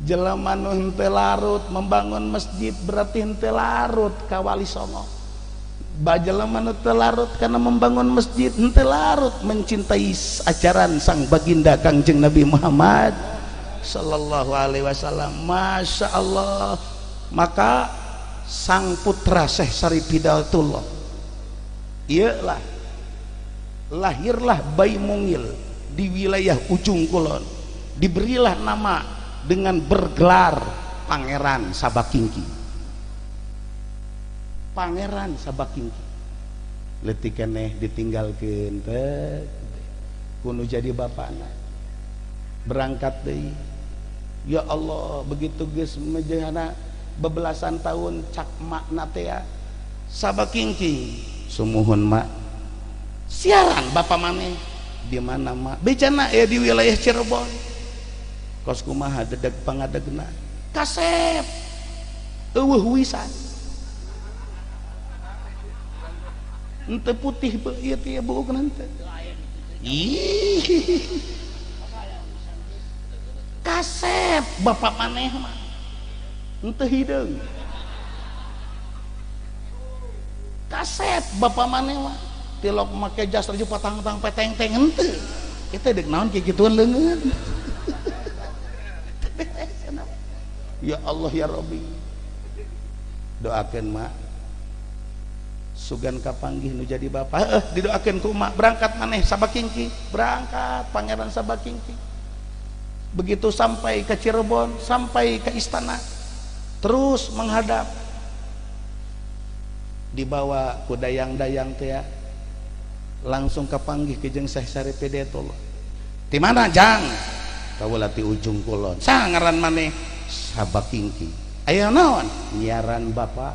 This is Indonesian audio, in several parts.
Jelema nu henteu larut membangun masjid berarti henteu larut ka Wali Songo. Jelema nu teu larut kana membangun masjid henteu larut mencintai ajaran sang baginda Kangjeng Nabi Muhammad sallallahu alaihi wasallam. Masya Allah. Maka sang putra Syekh Syarif Hidayatullah iyalah lahirlah bayi mungil di wilayah ujung kulon, diberilah nama dengan bergelar Pangeran Sabakingki. Pangeran Sabakingki leutik keneh ditinggalkeun teh kudu jadi bapana berangkat deui. Ya Allah, begitu geus mejehana bebelasan tahun cak makna teh Sabakingki sumuhun mak siaran bapak maneh di mana mak becana ya di wilayah Cirebon. Kos kumaha dedeg pangadegna kasep eueuh wisan henteu putih ieu teh buukna henteu kasep bapak maneh mah henteu hideung kasep bapak maneh mah tilok make jas raju patang-tang peteng-teng henteu kita dek naon kieu kituan leungeun. Ya Allah ya Rabbi, doakan mak sugan kapanggih nu jadi bapak didoakan ku mak berangkat maneh Sabakingki, berangkat Pangeran Sabakingki. Begitu sampai ke Cirebon, sampai ke istana, terus menghadap, dibawa ku dayang-dayang teh langsung kapanggih ke jeung Syekh Syarif Hidayatullah. Di mana jang? Kaula ti ujung kulon. Saha ngaran maneh? Sabakingki. Aya naon? Nyiaran bapak.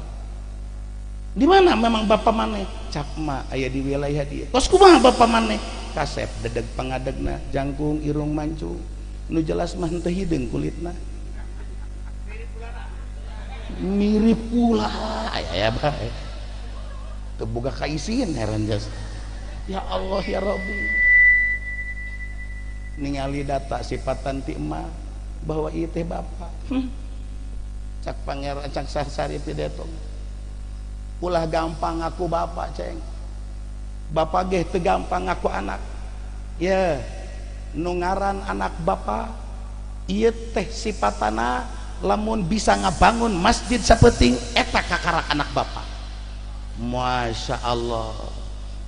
Di mana memang bapak maneh? Cakma aya di wilayah dia. Kos kumaha bapak maneh? Kasep dedeg pangadegna, jangkung irung mancung. Nu jelas mah henteu hideung kulitna. Mirip pula. Aya bae. Teu boga kaisiin heran jas. Ya Allah ya Rabbi. Ningali data sifatan ti emak bahwa ieu teh bapak. Cak Pangeran cak Syarif Hidayatullah. Ulah gampang ngaku bapak ceng. Bapak ge teu gampang ngaku anak. Ya, nu ngaran anak bapak ieu teh sifatana lamun bisa ngabangun masjid sapenting eta kakarak anak bapak. Masya Allah.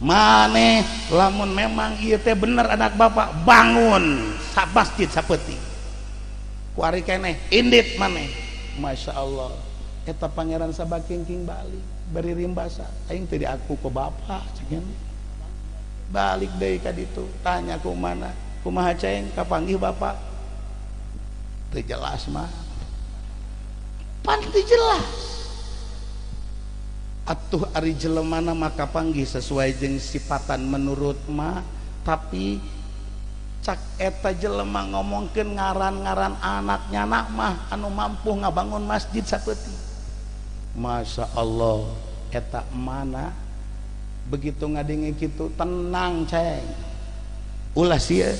Maneh lamun memang ieu teh bener anak bapak bangun sa masjid sapenting. Ku ari keneh indit maneh. Masya Allah. Eta Pangeran Sabakingking balik bari rimbasa aing teu diaku ku bapak cenah. Balik deui ka ditu tanya ku mana kumaha ceng kapanggih bapak teu jelas mah pan teu jelas atuh ari jelemana maka panggih sesuai jeung sifatan menurut mah tapi cak eta jelema ngomongkeun ngaran-ngaran anaknya anak mah anu mampu ngabangun masjid saeutik. Masya Allah eta mana begitu ngadenge kitu tenang ceng ulah sia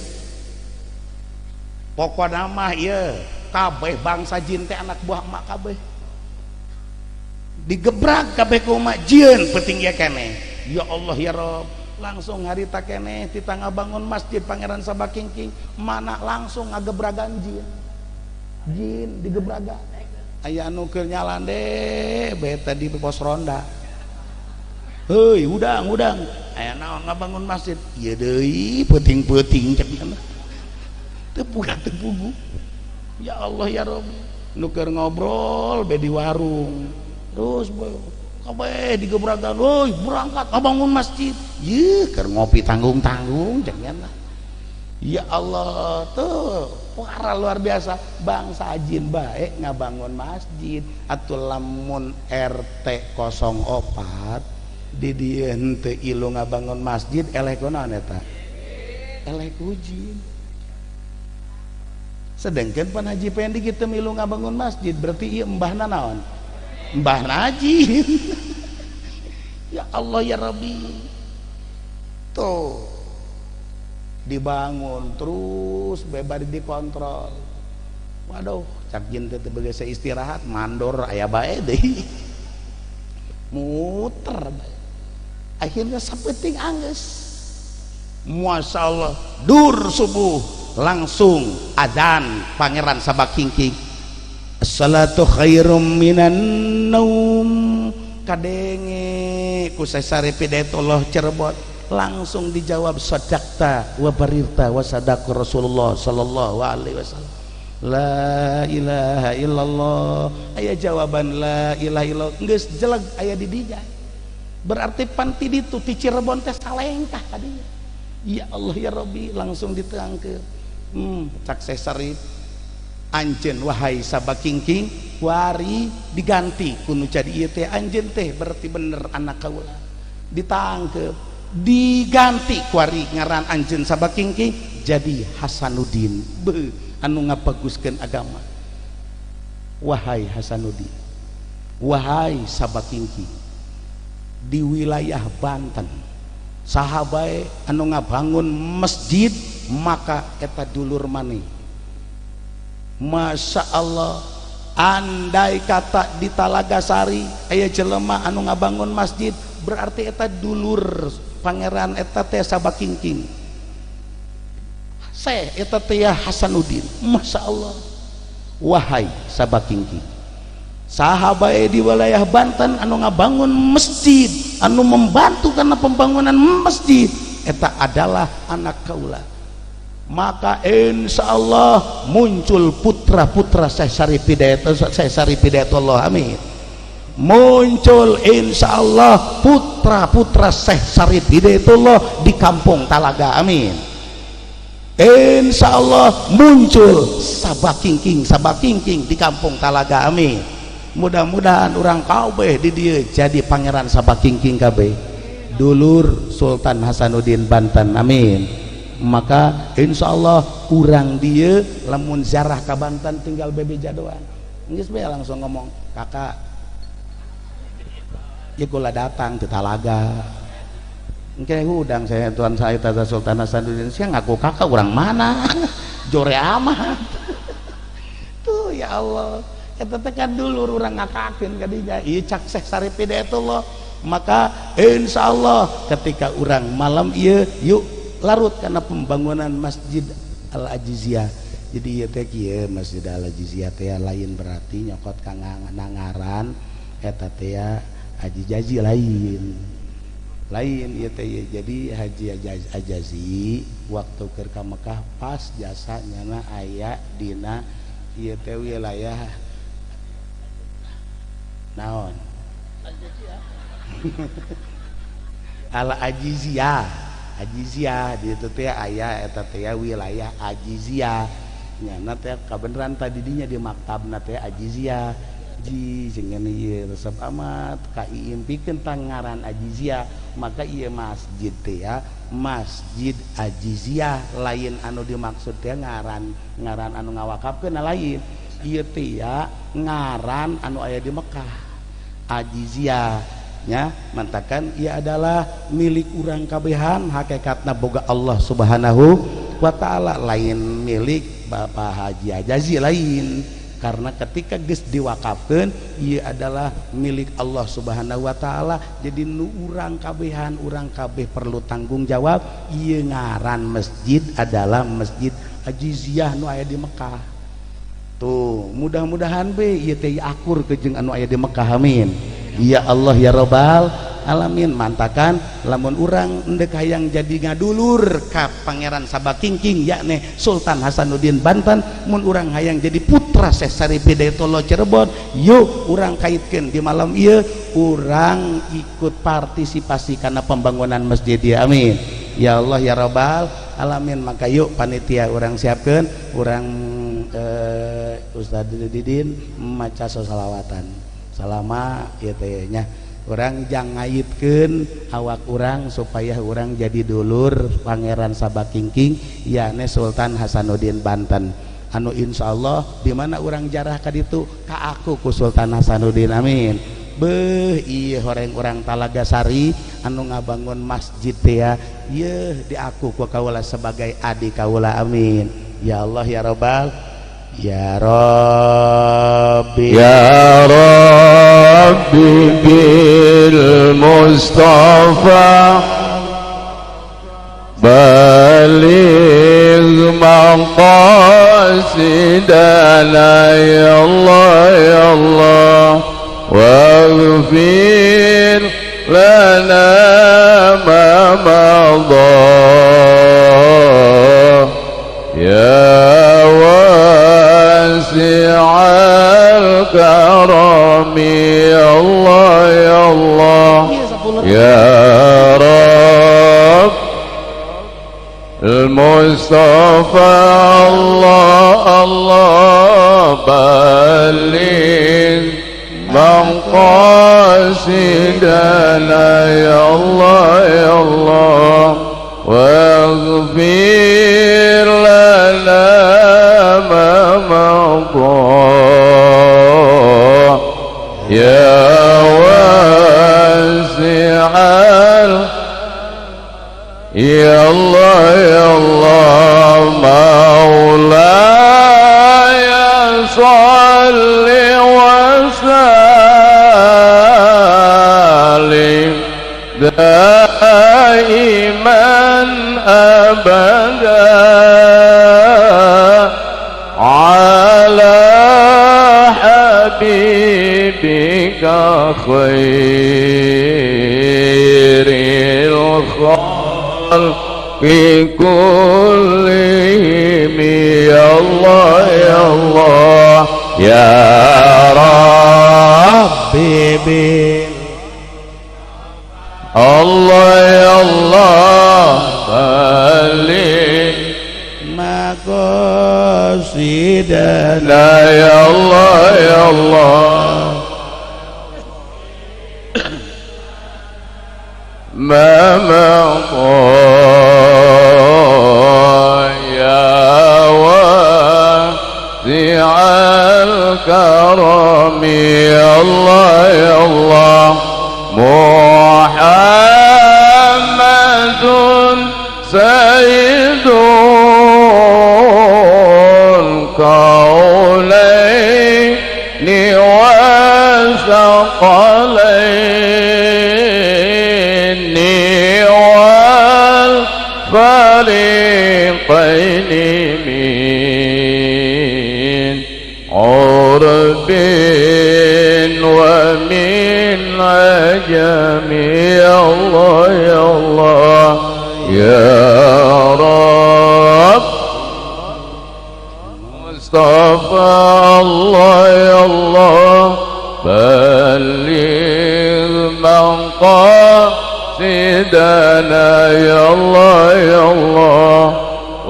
pokona mah ieu kabeh bangsa jin teh anak buah mak kabeh digebrak kabeh ku mak jieun penting ya keneh. Ya Allah ya Rob langsung harita keneh kita ngabangun masjid Pangeran Sabakingking mana langsung ngagebragan jin digebragan aya anu keur nyalan deh beta di pos ronda. Heuy udang aya naon ngabangun masjid ieu deui peuting-peuting cenah teu pugu. Ya Allah ya Rabbi nu keur ngobrol be di warung terus kabeh digebragan euy berangkat ngabangun masjid yeuh keur ngopi tanggung-tanggung cenah. Ya Allah tuh para luar biasa bangsa jin baik ngabangun masjid atuh lamun RT 04 di dieu henteu ilu ngabangun masjid eleh kunaon eta eleh ku jin. Sedengkeun pan Haji Pendi kitu milu ngabangun masjid berarti ieu embahna naon Mbah Najin. Ya Allah ya Rabbi, tuh dibangun terus bebas dikontrol. Waduh, cak jin teh begitu saya istirahat mandor aya bae deui. Muter bae. Akhirnya sapeting anggeus. Masya Allah, dur subuh langsung adzan Pangeran Sabakingking. As-salatu khairum minan naum. Kadenge ku sasari Hidayatullah Cirebon langsung dijawab sadaqta wa barirta wa sadaqa Rasulullah sallallahu alaihi wasallam. La ilaha illallah. Aya jawaban la ilaha illallah geus jeleg aya di dinya. Berarti panti ditu ti Cirebon teh salengkah kadinya. Ya Allah ya Rabbi, langsung diteangkeun. Cak sesari anjeun wahai Sabakingking wari diganti kuno jadi ieu teh anjeun teh berarti bener anak kaula ditangkep diganti kuari ngaran anjeun Sabakingking jadi Hasanuddin anu ngapaguskeun agama. Wahai Hasanuddin, wahai Sabakingking, di wilayah Banten sahabae anu ngabangun masjid maka eta dulur maneh. Masya Allah, andai kata di Talaga Sari aya jelema anu ngabangun masjid berarti eta dulur pangeran eta teh Sabakingking. Saya eta teh Hasanuddin. Masya Allah. Wahai Sabakingking, sahabae di wilayah Banten anu ngabangun masjid, anu membantu karena pembangunan masjid eta adalah anak kaula. Maka insya Allah muncul putra-putra Syekh Syarif Hidayatullah, amin. Muncul insya Allah putra-putra Syekh Syarif Hidayatullah di kampung Talaga, amin. Insya Allah muncul Sabakingking di kampung Talaga, amin. Mudah-mudahan orang kabeh di dieu jadi pangeran Sabakingking kabeh, dulur Sultan Hasanuddin Banten, amin. Maka insya Allah urang dia lamun ziarah ke Banten tinggal bebe jadoan geus bae langsung ngomong kakak ya kula datang ke Talaga engke hudang saya tuan saya Tata Sultan Hasanuddin saya ngaku kakak urang mana jore amat tuh ya Allah eta teh kan dulur urang ngakakeun ka dinya ieu cak Syekh Syarif Hidayatullah. Maka insya Allah ketika urang malam ieu yuk larut karena pembangunan Masjid Al-Ajiziyah. Jadi ieu teh kieu Masjid Al-Ajiziyah teh lain berarti nyokot ka nangaran eta teh Haji Jazi lain ieu teh. Jadi Haji Ajazi waktu keur ka Mekah pas jasanya na aya dina ieu teh wilayah naon Al-Ajiziyah. Ajiziyah di itu teh aya eta teh wilayah Ajiziyah nyana teh kabeneran tadi dinya di maktabna teh Ajiziyah ji jeung ieu resep amat ka iimpikeun tangaran Ajiziyah. Maka ieu masjid teh ya Masjid Ajiziyah lain anu dimaksud teh ngaran anu ngawakafkeun lain ieu teh ya ngaran anu aya di Mekah Ajiziyah nya mantakan ia adalah milik urang kabehan hakikatna boga Allah Subhanahu wa ta'ala lain milik Bapak Haji Ajazi lain karena ketika geus diwakafkeun ia adalah milik Allah Subhanahu wa ta'ala. Jadi nu urang kabehan urang kabeh perlu tanggung jawab ieu ngaran masjid adalah Masjid Ajiziyah nu aya di Mekah tuh. Mudah-mudahan be ieu teh akur ke jeung anu aya di Mekah, amin. Ya Allah ya Rabbal alamin. Mantakan lamun urang endek hayang jadi ngadulur ka Pangeran Sabakingking yakni Sultan Hasanuddin Banten, mun urang hayang jadi putra Syekh Syarif Hidayatullah Cirebon, yuk urang kaitkeun di malam ieu urang ikut partisipasi karena pembangunan masjid ya, amin. Ya Allah ya Rabbal alamin. Maka yuk panitia urang siapkeun urang Ustaz Didin maca sholawatan salama ieu teh nya urang jang ngayitkeun awak urang supaya urang jadi dulur Pangeran Sabakingking yakni Sultan Hasanuddin Banten. anu insyaallah di mana urang jarah ka ditu ka aku ku Sultan Hasanuddin amin. Beuh ieu horeng urang Talaga Sari anu ngabangun masjid teh ya ieu di aku ku kaula sebagai adik kaula amin. Ya Allah ya Rabbal ya Rabbi ya Rabbi bil Mustafa baligh maqasidana ya Allah ya Allah waghfir lana ma madha ya wasi'al karami ya Allah ya Allah ya Rabb al-Mustafa Allah Allah baligh maqasidana ya Allah ya Allah waghfir lana ma madha ya wasi'al ya Allah ya Allah maulaya salli wa sallim daiman abada ala habibika khairil khalqi kullihim ya Allah ya Allah ya Rabbi bil Allah ya Allah baligh maqasidana ya Allah ya Allah ma ya wasi'al karami ya Allah ya Allah Muhammadun sayyidul kaulaini wa saqalaini wal fariqaini min urbin wa min ajami ya Allah ya Allah ya Rabb Mustafa Allah ya Allah baligh maqasidana ya Allah ya Allah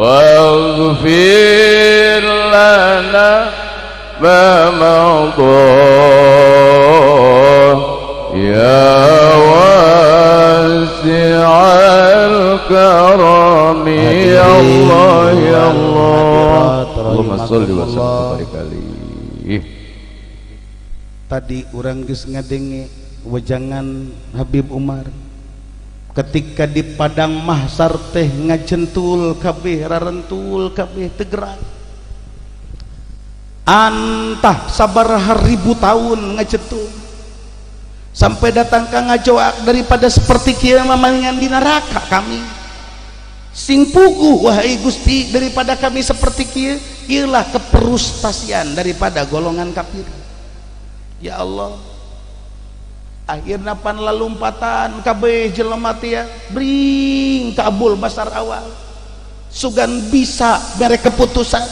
waghfir lana ma madha ya wasi'al karami ya Allah ya Allah Allahumma sholli wa sallim. Tadi orang geus ngadenge wejangan Habib Umar ketika di padang mahsyar teh ngajentul kabeh rarentul kabeh tegerak antah sabaraha ribu tahun ngajentul sampai datang ka ngajoak daripada seperti kieu mamangan di neraka kami sing puguh wahai Gusti daripada kami seperti kieu ialah keperustasian daripada golongan kafir ya Allah akhirna pan lalumpatan kabeh jelema teh bring kabul basar awal sugan bisa mere keputusan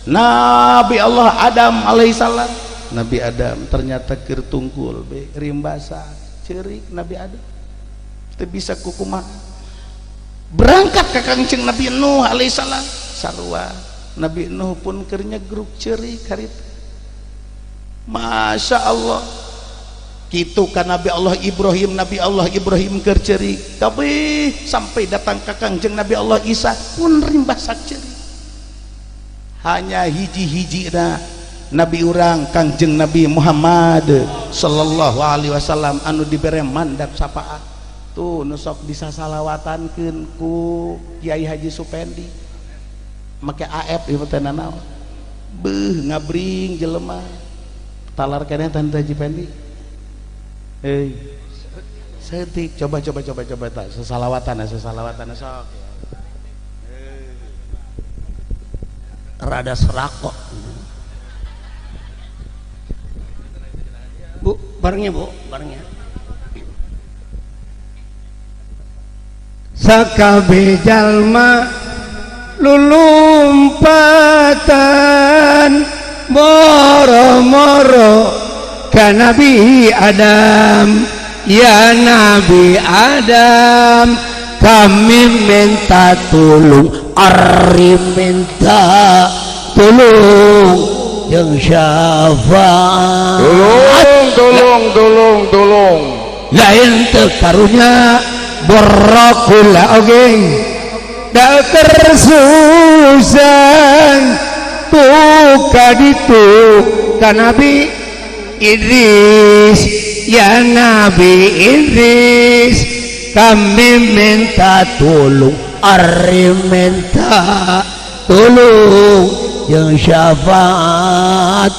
Nabi Allah Adam alaihissalam Nabi Adam ternyata keur tungkul be rimbasa ceurik Nabi Adam teu bisa kukumaha berangkat ka Kangjeng Nabi Nuh alaihissalam sarua Nabi Nuh pun keur nyegruk ceurik harita Masya Allah kitu ka Nabi Allah Ibrahim keur ceurik kabeh sampai datang ka Kangjeng Nabi Allah Isa pun rimbasa ceurik hanya hiji-hiji Nabi urang Kangjeng Nabi Muhammad sallallahu alaihi wasallam anu dibere mandat syafaat tuh nusok disasalawatankeun ku Kiai Haji Supendi make AF ieu teh nanaon beuh ngabring jelema talar keneh Tante Haji Pendi setik coba tak sesalawatan sok rada serak kok Bu, barengnya Bu, barengnya sakabe jalma lulumpatan moro-moro ka Nabi Adam ya Nabi Adam kami minta tolong ari minta tolong yang syafaat tolong lain tekarunya berakula oge da kersusan tuka ditu ka Nabi Idris ya Nabi Idris kami minta tolong ari minta tolong yang syafaat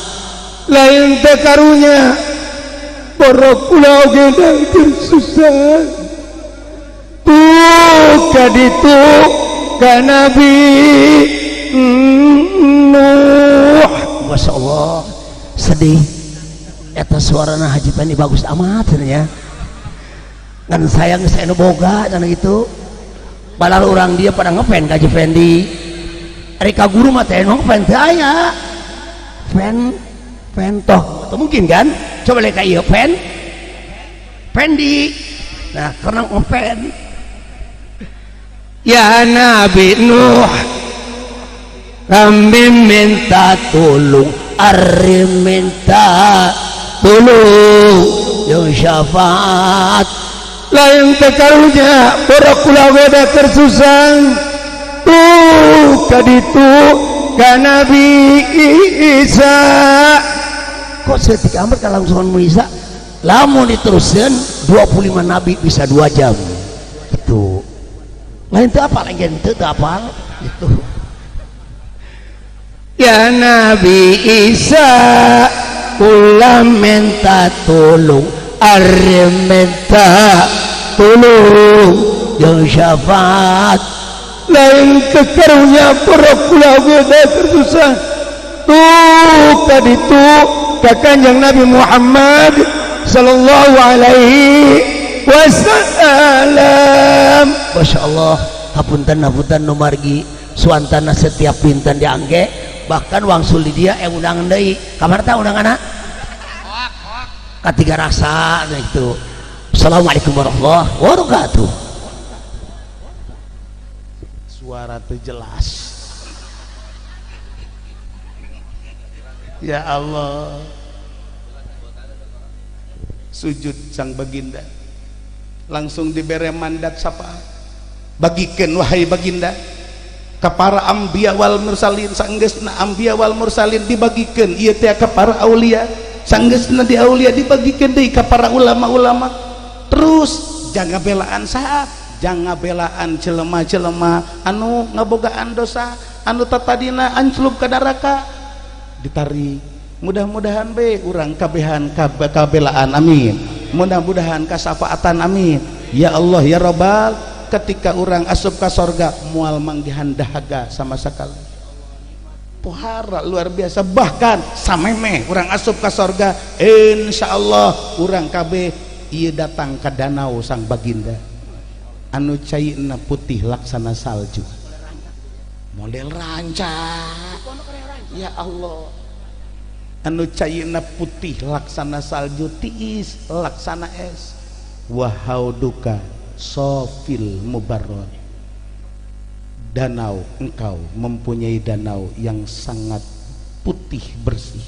lain tekarunya berakula oge da kersusan tuka ditu ka Nabi Nuh. Masya Allah sedih eta suarana Haji Pendi bagus amat sebenarnya kan sayang saya boga dan itu padahal orang dia pada ngefan Haji Pendi Rika guru mah teh ngefan teh aya fan toh atau mungkin kan coba lihat kayak fan Pendi nah karena ngefan ya Nabi Nuh kami minta tolong ari minta tolong yang syafaat lain tekarunya berakula weda kersusan tuh kaditu ka Nabi Isa kok setik amat kalau langsung Isa lamun diteruskan 25 Nabi bisa 2 jam itu lain itu apa lagi itu apa itu ya Nabi Isa ulah minta tolong ari minta tolong yang syafaat lain kekarunya berakula weda kersusan tuh kaditu ka Kanjeng Nabi Muhammad sallallahu alaihi wasallam. Masya Allah hapunten nu margi suantana setiap pinten diangge bahkan wangsul di dia undang deui kamar teh undanganna katiga rasa itu. Assalamualaikum warahmatullahi wabarakatuh. Suara teh jelas ya Allah sujud sang baginda langsung diberi mandat sapa bagikan wahai baginda ka para ambiya wal mursalin sanggeusna ambiya wal mursalin dibagikan ieu teh ka para aulia sanggeusna di aulia dibagikan deui ka para ulama-ulama terus jangan belaan saha jangan belaan jelema-jelema anu ngabogaan dosa anu tatadina anclup ka neraka ditarik mudah-mudahan be urang kabehan kabelaan amin mudah-mudahan kasafaatan amin ya Allah ya Rabbal ketika orang asup ke sorga mual manggihan dahaga sama sekali pohara luar biasa bahkan samemeh orang asup ke sorga insyaallah orang kabeh ieu datang ke danau sang baginda anu cairna putih laksana salju model ranca ya Allah anu cairna putih laksana salju tiis laksana es wahauduka sofil mubarrod danau engkau mempunyai danau yang sangat putih bersih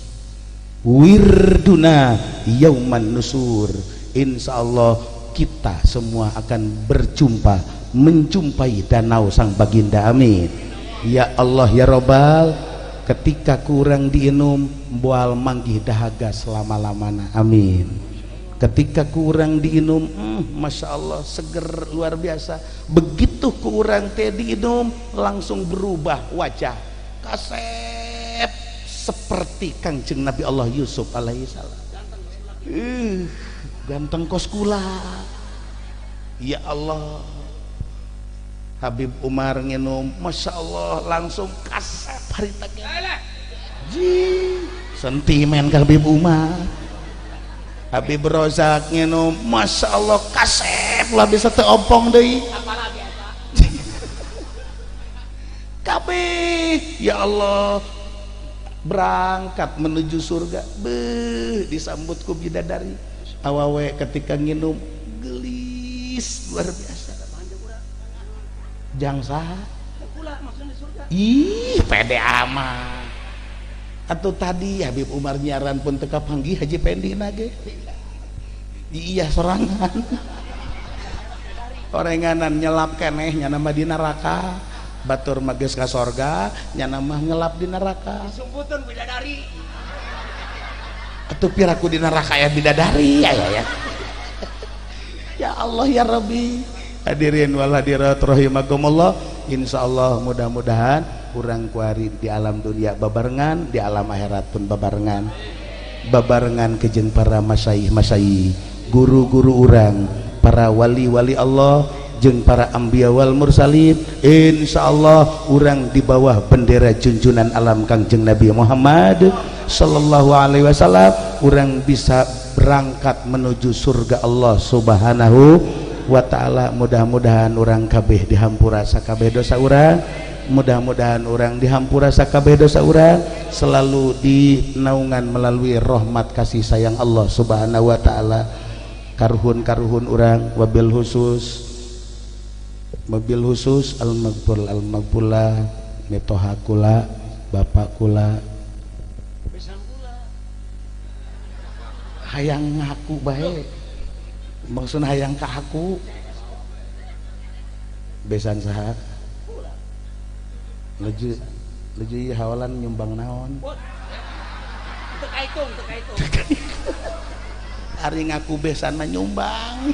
wirduna yauman nusur insyaallah kita semua akan berjumpa menjumpai danau sang baginda amin ya Allah ya Rabbal ketika kurang diinum moal manggih dahaga selama-lamana, amin. Ketika kurang diinum, masya Allah seger luar biasa. Begitu kurang teh diinum langsung berubah wajah kasep seperti Kangjeng Nabi Allah Yusuf alaihissalam. Ganteng kos kula, ya Allah. Habib Umar nginum, masya Allah langsung kasep harita sentimen ke Habib Umar. Habib Rozak nginum, masya Allah kasep lah bisa teopong deh. Kabeh ya Allah berangkat menuju surga, disambut ku bidadari. Awawe ketika nginum gelis luar biasa. Jangsa ih pede amat. Atau tadi Habib Umar nyaran pun teka panggih Haji Pendi nage. Iya sorangan. Orenganan nyelap keneh nyana mah di neraka. Batur mages ka sorga nyana mah ngelap di neraka. Disumputeun bidadari. Atuh piraku di neraka ya bidadari ya. Ya Allah ya Rabbi. Hadirin wal hadirat rahimakumullah, insyaallah mudah-mudahan urang kuari di alam dunia babarengan, di alam akhirat pun babarengan. Babarengan ke jeung para masyayikh, guru-guru urang, para wali-wali Allah jeung para anbiya wal mursalin. Insyaallah urang di bawah bendera junjunan alam Kangjeng Nabi Muhammad sallallahu alaihi wasallam, urang bisa berangkat menuju surga Allah Subhanahu wa ta'ala. Mudah-mudahan orang kabeh dihampura sakabeh dosa urang, mudah-mudahan orang dihampura sakabeh dosa urang, selalu dinaungan melalui rahmat kasih sayang Allah Subhanahu wa ta'ala. Karuhun-karuhun urang wabil khusus al-maghfurlah metoha kula bapak kula hayang ngaku bae, maksudnya hayang ka aku besan saha leju hawalan nyumbang naon Teu kaitung ari ngaku besan mah nyumbang.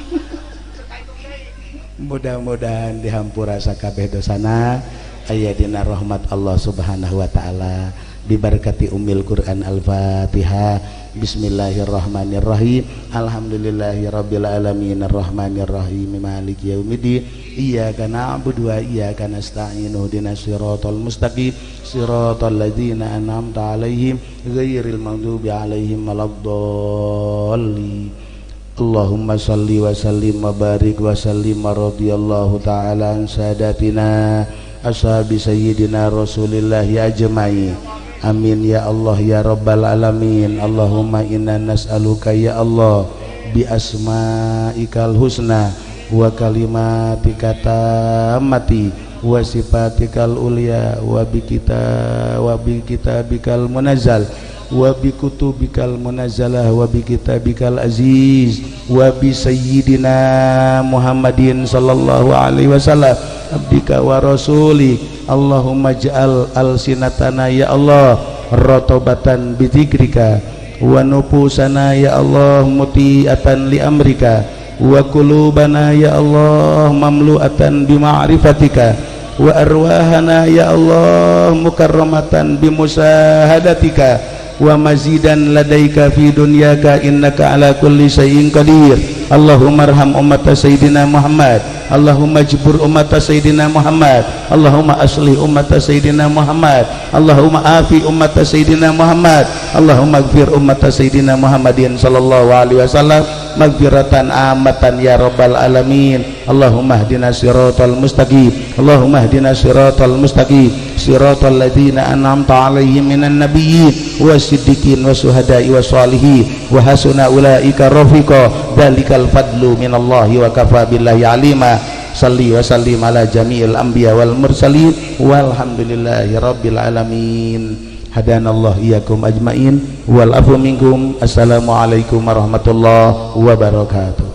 Mudah-mudahan dihampura sakabeh dosana, aya dina rahmat Allah Subhanahu wa ta'ala, diberkati Ummul Quran Al-Fatihah. Bismillahirrahmanirrahim. Alhamdulillahirabbil alamin arrahmanirrahim maliki yaumiddin. Iyyaka na'budu wa iyyaka nasta'in. Ihdinas siratal mustaqim siratal ladzina an'amta 'alaihim ghairil maghdubi 'alaihim waladdallin. Allahumma salli wa sallim wa barik wa sallim radhiyallahu ta'ala an sadatina ashabi sayyidina Rasulillah ajmain. Amin ya Allah ya rabbal alamin. Allahumma inna nas'aluka ya Allah bi asma'ikal husna wa kalimatika tammati wa sifatikal ulya wa bi kitabikal munazzal wa bi kutubikal munazzalah wa bi kitabikal aziz wa bi sayyidina Muhammadin sallallahu alaihi wasallam abdika wa rasuli. Allahumma ja'al alsinatana ya Allah rotobatan bi dzikrika wa nufusana ya Allah muti'atan li amrika wa qulubana ya Allah mamlu'atan bi ma'rifatika wa arwahana ya Allah mukarramatan bi musahadatika wa mazidan ladaika fi dunyaka innaka ala kulli syai'in qadir. Allahumma arham ummata sayyidina Muhammad, Allahumma jibur ummata sayyidina Muhammad, Allahumma aslih ummata sayyidina Muhammad, Allahumma afi ummata sayyidina Muhammad, Allahumma gfir ummata sayyidina Muhammadin sallallahu alaihi wasallam maghfiratan amatan ya rabbal alamin. Allahumma hdina siratal mustaqim, Allahumma hdina siratal mustaqim siratal ladzina an'amta 'alaihim minan nabiyyin wasiddiqin wasuhada'i wassalihin wa hasuna ulaika rafiqa. Dzalikal fadlu minallahi wa kafa billahi alima. Salli wa sallim ala jami'il anbiya wal mursalin walhamdulillahi rabbil alamin. Hadanallah iyyakum ajmain wal afu minkum. Assalamualaikum warahmatullahi wabarakatuh.